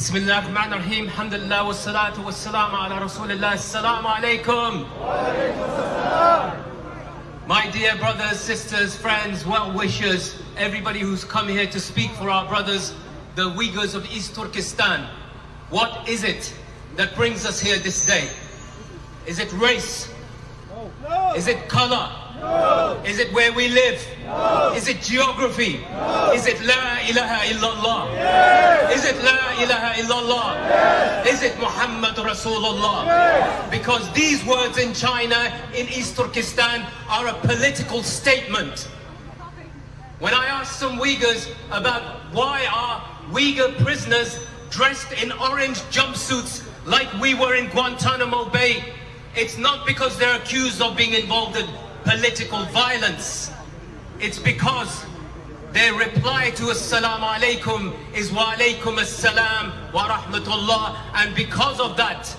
Bismillah ar-Rahman ar-Rahim. Alhamdulillah wa salatu wa salam ala Rasulillah. Assalamu alaikum. My dear brothers, sisters, friends, well-wishers, everybody who's come here to speak for our brothers, the Uyghurs of East Turkestan. What is it that brings us here this day? Is it race? No. Is it color? No. Is it where we live? No. Is it geography? No. Is it La ilaha illallah? Yes. Is it La ilaha illallah? Yes. Is it Muhammad Rasulullah? Yes. Because these words in China, in East Turkestan, are a political statement. When I asked some Uyghurs about why are Uyghur prisoners dressed in orange jumpsuits like we were in Guantanamo Bay, it's not because they're accused of being involved in political violence. It's because their reply to Assalamu alaikum is Wa alaikum assalam wa rahmatullah, and because of that,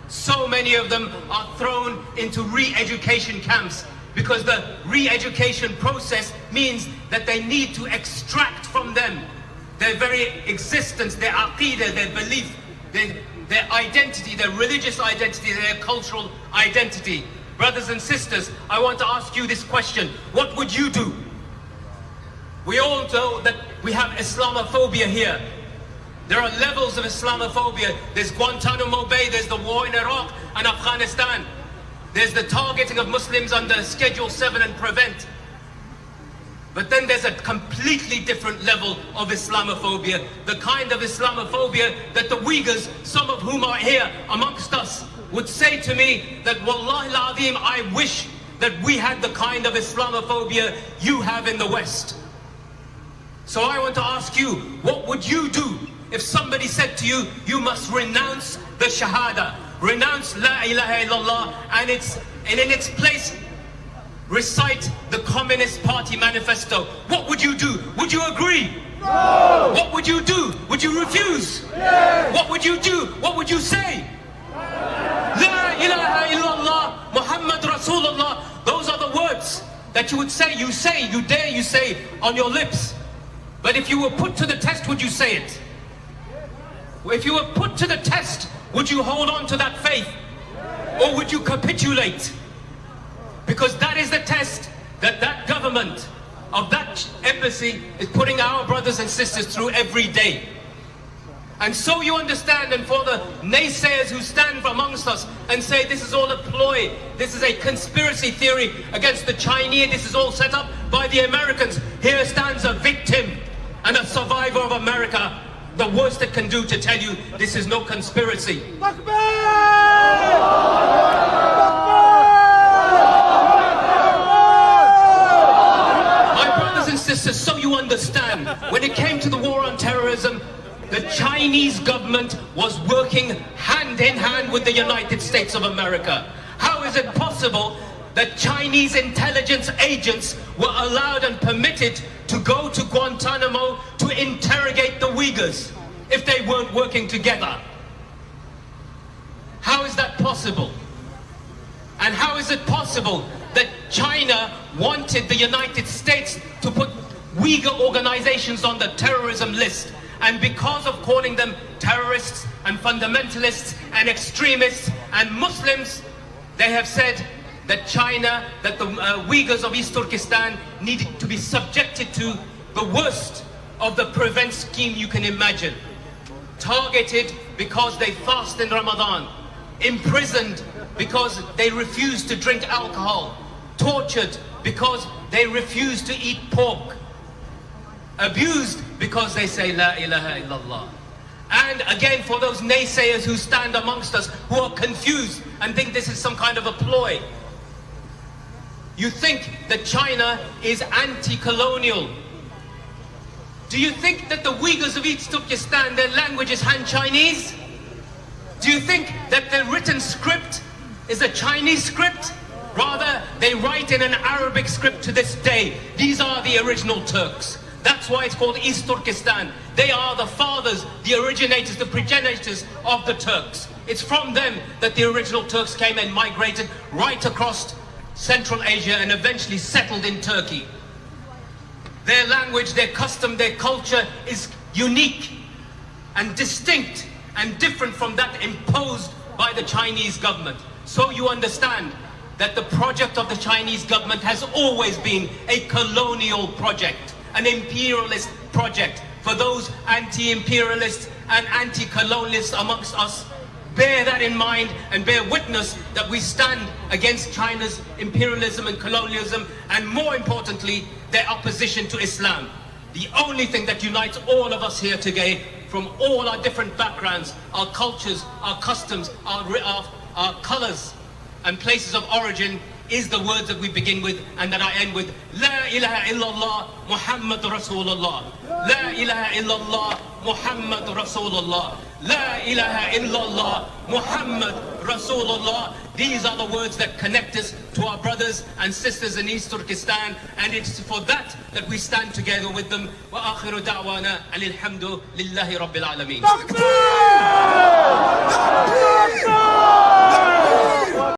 so many of them are thrown into re-education camps, because the re-education process means that they need to extract from them their very existence, their aqidah, their belief, their identity, their religious identity, their cultural identity. Brothers and sisters, I want to ask you this question. What would you do? We all know that we have Islamophobia here. There are levels of Islamophobia. There's Guantanamo Bay, there's the war in Iraq and Afghanistan. There's the targeting of Muslims under Schedule 7 and Prevent. But then there's a completely different level of Islamophobia. The kind of Islamophobia that the Uyghurs, some of whom are here amongst us, would say to me that Wallahi al-Azim, I wish that we had the kind of Islamophobia you have in the West. So I want to ask you, what would you do if somebody said to you, you must renounce the Shahada, renounce La ilaha illallah, and in its place, recite the Communist Party manifesto? What would you do? Would you agree? No. What would you do? Would you refuse? Yes. What would you do? What would you say? La ilaha illallah, Muhammad Rasulullah. Those are the words that you would say, you dare you say on your lips. But if you were put to the test, would you say it? If you were put to the test, would you hold on to that faith? Or would you capitulate? Because that is the test that that government of that embassy is putting our brothers and sisters through every day. And so you understand, and for the naysayers who stand amongst us and say this is all a ploy, this is a conspiracy theory against the Chinese, this is all set up by the Americans, here stands a victim and a survivor of America. The worst it can do to tell you this is no conspiracy. Sisters, so you understand, when it came to the war on terrorism, the Chinese government was working hand in hand with the United States of America. How is it possible that Chinese intelligence agents were allowed and permitted to go to Guantanamo to interrogate the Uyghurs if they weren't working together? How is that possible? And how is it possible that China wanted the United States to put Uyghur organizations on the terrorism list, and because of calling them terrorists and fundamentalists and extremists and Muslims, they have said that that the Uyghurs of East Turkestan needed to be subjected to the worst of the Prevent scheme you can imagine. Targeted because they fast in Ramadan, imprisoned because they refuse to drink alcohol, tortured because they refuse to eat pork, abused because they say La ilaha illallah. And again, for those naysayers who stand amongst us, who are confused and think this is some kind of a ploy, you think that China is anti-colonial. Do you think that the Uyghurs of East Turkestan, their language is Han Chinese? Do you think that their written script is a Chinese script? Rather, they write in an Arabic script to this day. These are the original Turks. That's why it's called East Turkestan. They are the fathers, the originators, the progenitors of the Turks. It's from them that the original Turks came and migrated right across Central Asia and eventually settled in Turkey. Their language, their custom, their culture is unique and distinct and different from that imposed by the Chinese government. So you understand that the project of the Chinese government has always been a colonial project, an imperialist project. For those anti-imperialists and anti-colonialists amongst us, bear that in mind and bear witness that we stand against China's imperialism and colonialism, and more importantly, their opposition to Islam. The only thing that unites all of us here today, from all our different backgrounds, our cultures, our customs, our colors and places of origin, is the words that we begin with and that I end with. La ilaha illallah Muhammad Rasulullah. La ilaha illallah Muhammad Rasulullah. La ilaha illallah Muhammad Rasulullah. These are the words that connect us to our brothers and sisters in East Turkestan, and it's for that that we stand together with them. Wa akhiru da'wana alhamdu lillahi rabbil alameen.